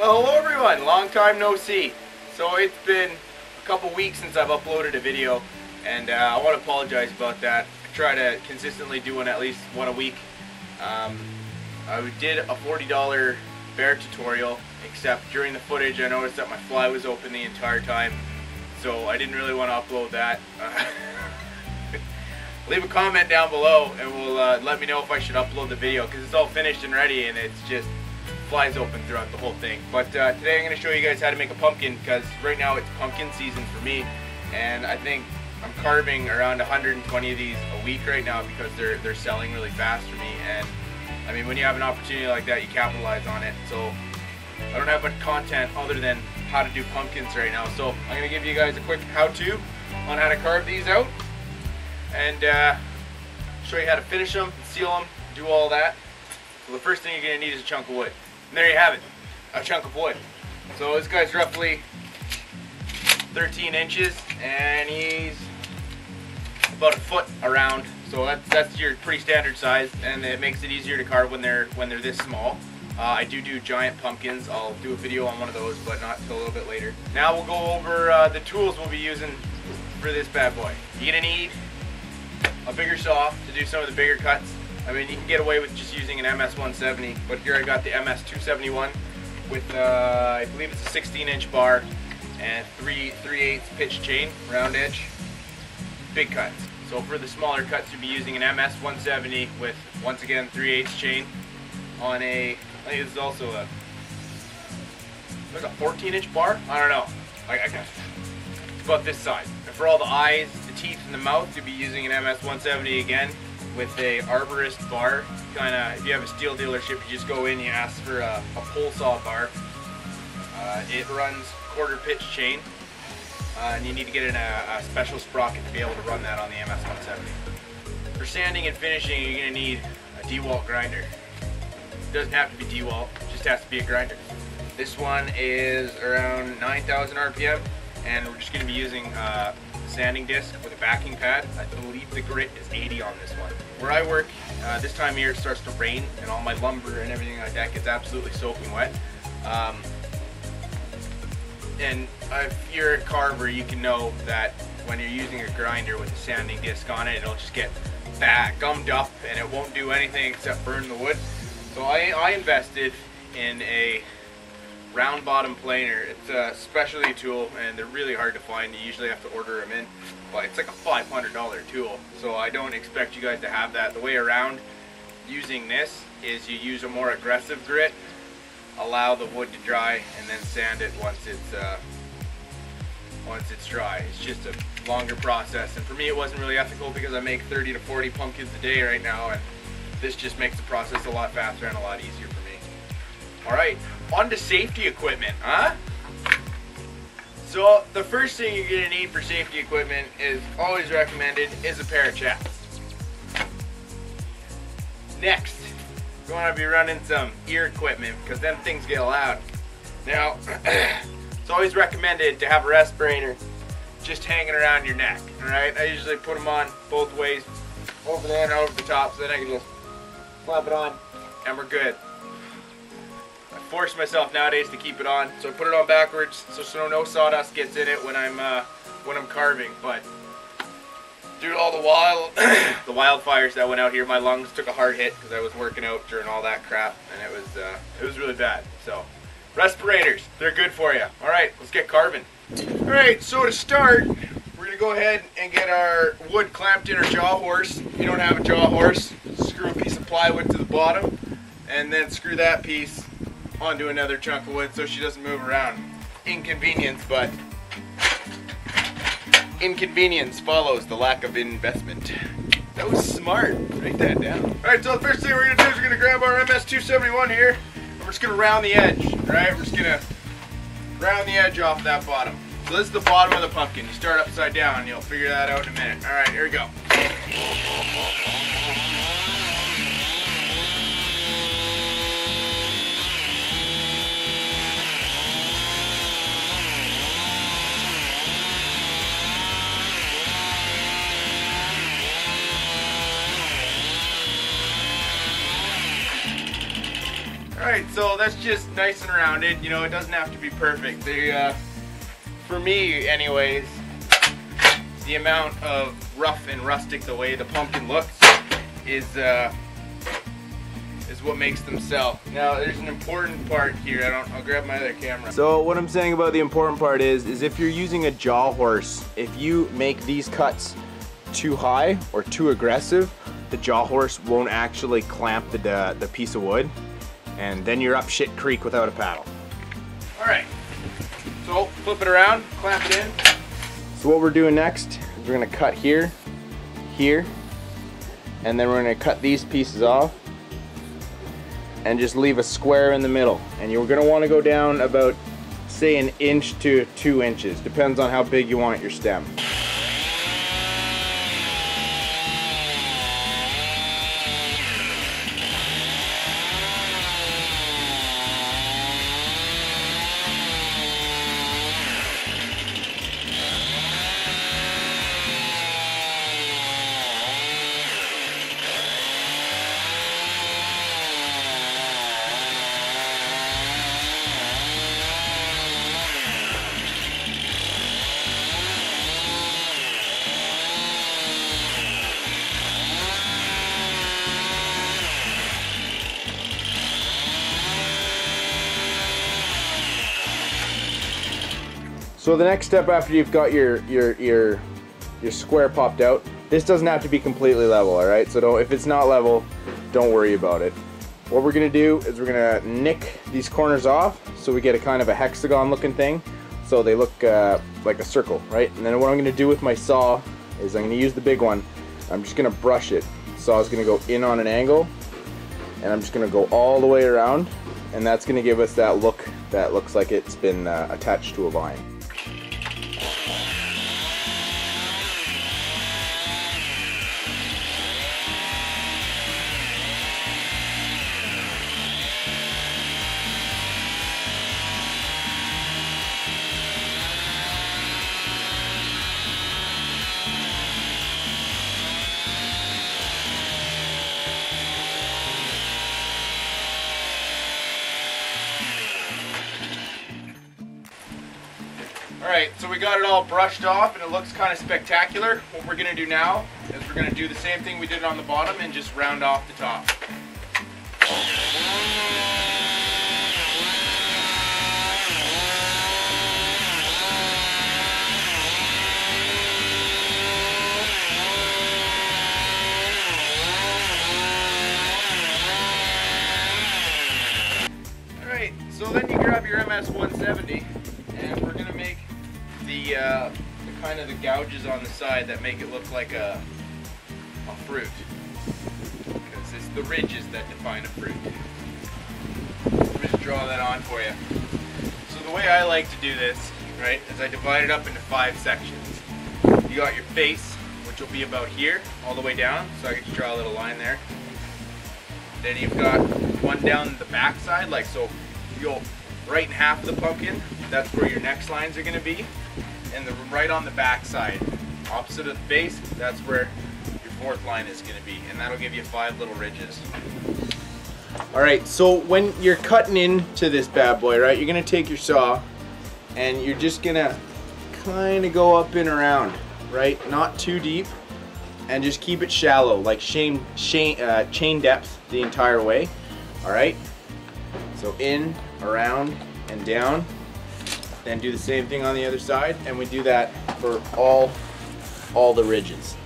Well, hello everyone, long time no see. So it's been a couple weeks since I've uploaded a video, and I want to apologize about that. I try to consistently do one, at least one a week. I did a $40 bear tutorial, except during the footage I noticed that my fly was open the entire time, so I didn't really want to upload that. Leave a comment down below and we'll let me know if I should upload the video, because it's all finished and ready and it's just flies open throughout the whole thing. But today I'm going to show you guys how to make a pumpkin, because right now it's pumpkin season for me, and I think I'm carving around 120 of these a week right now because they're selling really fast for me. And I mean, when you have an opportunity like that, you capitalize on it. So I don't have much content other than how to do pumpkins right now, so I'm going to give you guys a quick how-to on how to carve these out and show you how to finish them, seal them, do all that. So the first thing you're going to need is a chunk of wood. And there you have it, a chunk of wood. So this guy's roughly 13 inches and he's about a foot around. So that's your pretty standard size, and it makes it easier to carve when they're this small. I do giant pumpkins. I'll do a video on one of those, but not until a little bit later. Now we'll go over the tools we'll be using for this bad boy. You're gonna need a bigger saw to do some of the bigger cuts. I mean, you can get away with just using an MS-170, but here I got the MS-271 with, I believe it's a 16-inch bar and 3/8 pitch chain, round edge, big cuts. So for the smaller cuts, you'll be using an MS-170 with, once again, 3/8 chain on a, I think this is also a 14-inch bar? I don't know. I guess it's about this size. And for all the eyes, the teeth, and the mouth, you'll be using an MS-170 again with a arborist bar. Kinda, if you have a steel dealership, you just go in, you ask for a pole saw bar. It runs quarter pitch chain, and you need to get in a special sprocket to be able to run that on the MS-170. For sanding and finishing, you're going to need a DeWalt grinder. It doesn't have to be DeWalt, it just has to be a grinder. This one is around 9,000 RPM, and we're just going to be using a sanding disc with a backing pad. I believe the grit is 80 on this one. Where I work, this time of year it starts to rain, and all my lumber and everything like that gets absolutely soaking wet. And if you're a carver, you can know that when you're using a grinder with a sanding disc on it, it'll just get gummed up and it won't do anything except burn the wood. So I invested in a round bottom planer. It's a specialty tool and they're really hard to find. You usually have to order them in, but it's like a $500 tool. So I don't expect you guys to have that. The way around using this is you use a more aggressive grit, allow the wood to dry, and then sand it once it's dry. It's just a longer process, and for me it wasn't really ethical because I make 30 to 40 pumpkins a day right now, and this just makes the process a lot faster and a lot easier for me. Alright, on to safety equipment, huh? So the first thing you're going to need for safety equipment is always recommended is a pair of chaps. Next, you want to be running some ear equipment because then things get loud. Now, it's always recommended to have a respirator just hanging around your neck. Alright, I usually put them on both ways, over there and over the top, so then I can just flap it on and we're good. I force myself nowadays to keep it on, so I put it on backwards so no sawdust gets in it when I'm carving. But due to all the wildfires that went out here, my lungs took a hard hit because I was working out during all that crap, and it was really bad. So respirators, they're good for you. All right, let's get carving. All right, so to start, we're gonna go ahead and get our wood clamped in our jaw horse. If you don't have a jaw horse, screw a piece of plywood to the bottom, and then screw that piece onto another chunk of wood so she doesn't move around. Inconvenience, but inconvenience follows the lack of investment. That was smart. Write that down. Alright, so the first thing we're going to do is we're going to grab our MS-271 here, and we're just going to round the edge. Alright, we're just going to round the edge off that bottom. So this is the bottom of the pumpkin. You start upside down, you'll figure that out in a minute. Alright, here we go. Alright, so that's just nice and rounded. You know, it doesn't have to be perfect. For me anyways, the amount of rough and rustic the way the pumpkin looks is what makes them sell. Now there's an important part here. I'll grab my other camera. So what I'm saying about the important part is if you're using a jaw horse, if you make these cuts too high or too aggressive, the jaw horse won't actually clamp the piece of wood, and then you're up shit creek without a paddle. All right, so flip it around, clamp it in. So what we're doing next is we're gonna cut here, here, and then we're gonna cut these pieces off and just leave a square in the middle. And you're gonna wanna go down about, say, 1 inch to 2 inches. Depends on how big you want your stem. So the next step after you've got your square popped out, this doesn't have to be completely level, all right? So if it's not level, don't worry about it. What we're gonna do is we're gonna nick these corners off so we get a kind of a hexagon looking thing, so they look like a circle, right? And then what I'm gonna do with my saw is I'm gonna use the big one. I'm just gonna brush it. The saw is gonna go in on an angle, and I'm just gonna go all the way around, and that's gonna give us that look that looks like it's been attached to a vine. Alright, so we got it all brushed off and it looks kind of spectacular. What we're going to do now is we're going to do the same thing we did on the bottom and just round off the top. Alright, so then you grab your MS-170 and we're going to make the kind of the gouges on the side that make it look like a fruit, because it's the ridges that define a fruit. Let me just draw that on for you. So the way I like to do this, right, is I divide it up into 5 sections. You got your face, which will be about here all the way down, so I can just draw a little line there. Then you've got one down the back side, like so. You go right in half of the pumpkin, that's where your next lines are going to be. And right on the back side, opposite of the face, that's where your 4th line is going to be. And that'll give you 5 little ridges. Alright, so when you're cutting into this bad boy, right, you're going to take your saw and you're just going to kind of go up and around, right? Not too deep, and just keep it shallow, like chain depth the entire way. Alright? So in, around, and down. Then do the same thing on the other side, and we do that for all the ridges.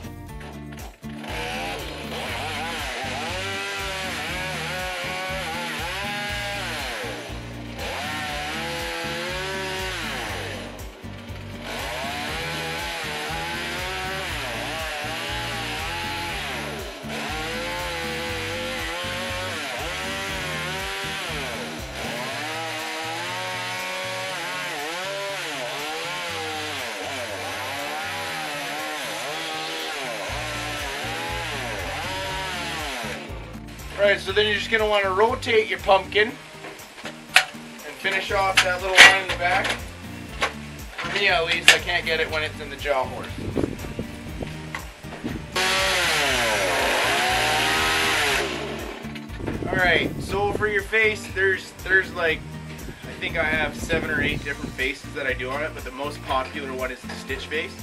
Alright, so then you're just going to want to rotate your pumpkin and finish off that little line in the back. For me at least, I can't get it when it's in the jaw horse. Alright, so for your face, there's like, I think I have 7 or 8 different faces that I do on it, but the most popular one is the stitch face.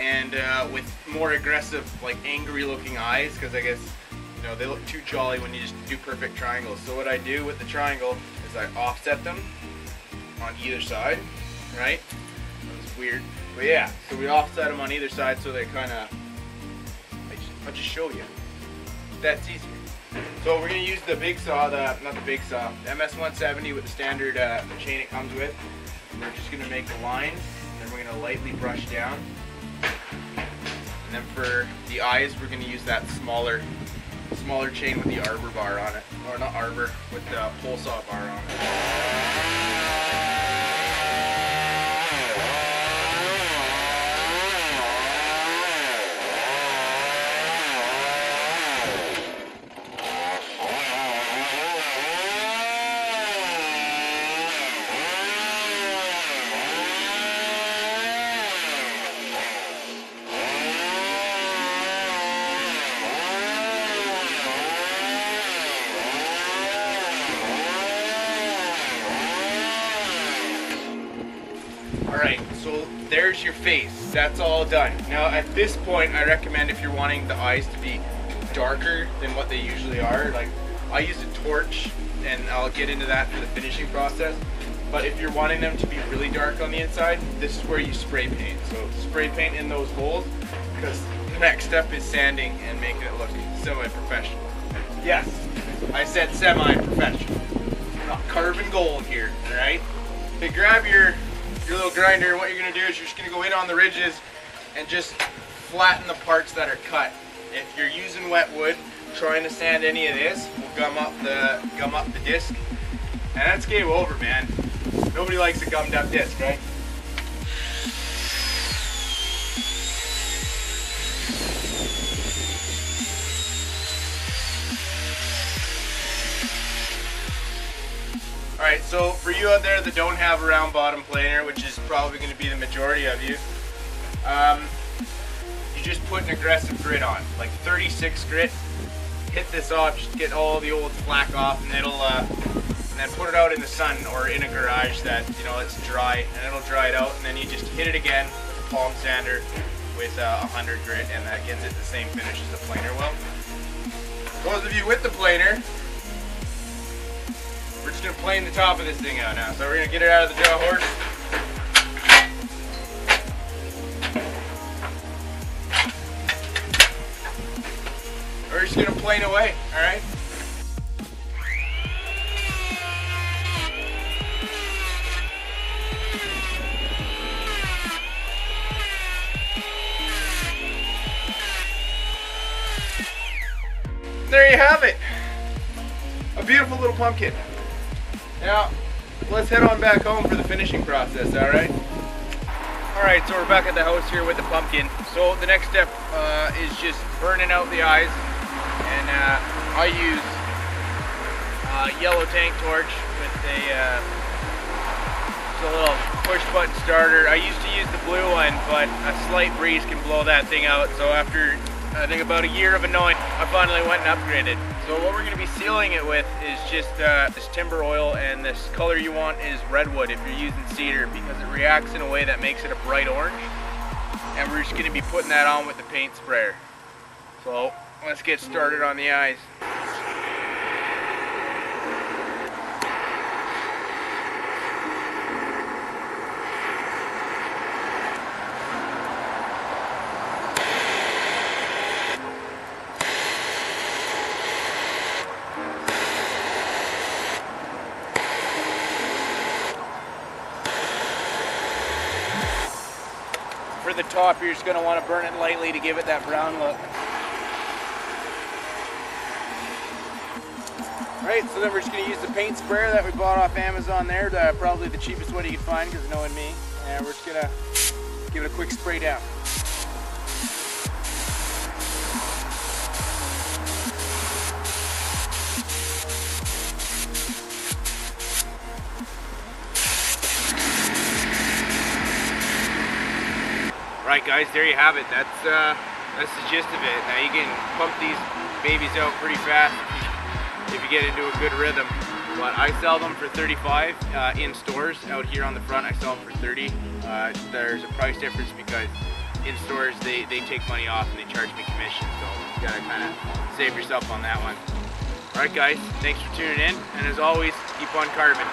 And with more aggressive, like angry looking eyes, because I guess, you know, they look too jolly when you just do perfect triangles. So what I do with the triangle is I offset them on either side, right? That was weird. But yeah, so we offset them on either side so they kind of, I'll just show you. That's easier. So we're going to use the big saw, not the big saw, the MS-170 with the standard chain it comes with. We're just going to make a line, and then we're going to lightly brush down. And then for the eyes, we're going to use that smaller chain with the arbor bar on it. Or not arbor, with the pole saw bar on it. Alright, so there's your face. That's all done. Now at this point, I recommend if you're wanting the eyes to be darker than what they usually are, like I use a torch and I'll get into that for the finishing process. But if you're wanting them to be really dark on the inside, this is where you spray paint. So spray paint in those holes, because the next step is sanding and making it look semi-professional. Yes, I said semi-professional. Not carbon gold here, alright? So grab your little grinder, and what you're going to do is you're just going to go in on the ridges and just flatten the parts that are cut. If you're using wet wood, trying to sand any of this will gum up the disc, and that's game over, man. Nobody likes a gummed up disc, right? Alright, so for you out there that don't have a round bottom planer, which is probably going to be the majority of you, you just put an aggressive grit on, like 36 grit. Hit this off, just get all the old flak off, and it'll, and then put it out in the sun or in a garage that, you know, it's dry, and it'll dry it out, and then you just hit it again with a palm sander with 100 grit, and that gives it the same finish as the planer will. Those of you with the planer, we're just going to plane the top of this thing out now. So we're going to get it out of the draw horse. We're just going to plane away, alright? There you have it. A beautiful little pumpkin. Now, let's head on back home for the finishing process, alright? Alright, so we're back at the house here with the pumpkin. So the next step is just burning out the eyes. And I use a yellow tank torch with a little push button starter. I used to use the blue one, but a slight breeze can blow that thing out. So after, I think about a year of annoying, I finally went and upgraded. So what we're going to be sealing it with is just this timber oil, and this color you want is redwood if you're using cedar, because it reacts in a way that makes it a bright orange. And we're just going to be putting that on with the paint sprayer. So let's get started on the eyes. For the top, you're just going to want to burn it lightly to give it that brown look. Alright, so then we're just going to use the paint sprayer that we bought off Amazon there, probably the cheapest one you can find because knowing me, and we're just going to give it a quick spray down. Right guys, there you have it. That's the gist of it. Now you can pump these babies out pretty fast if you get into a good rhythm. But I sell them for 35 in stores. Out here on the front, I sell them for 30. There's a price difference because in stores they take money off and they charge me commission, so you gotta kind of save yourself on that one. Alright guys, thanks for tuning in, and as always, keep on carving.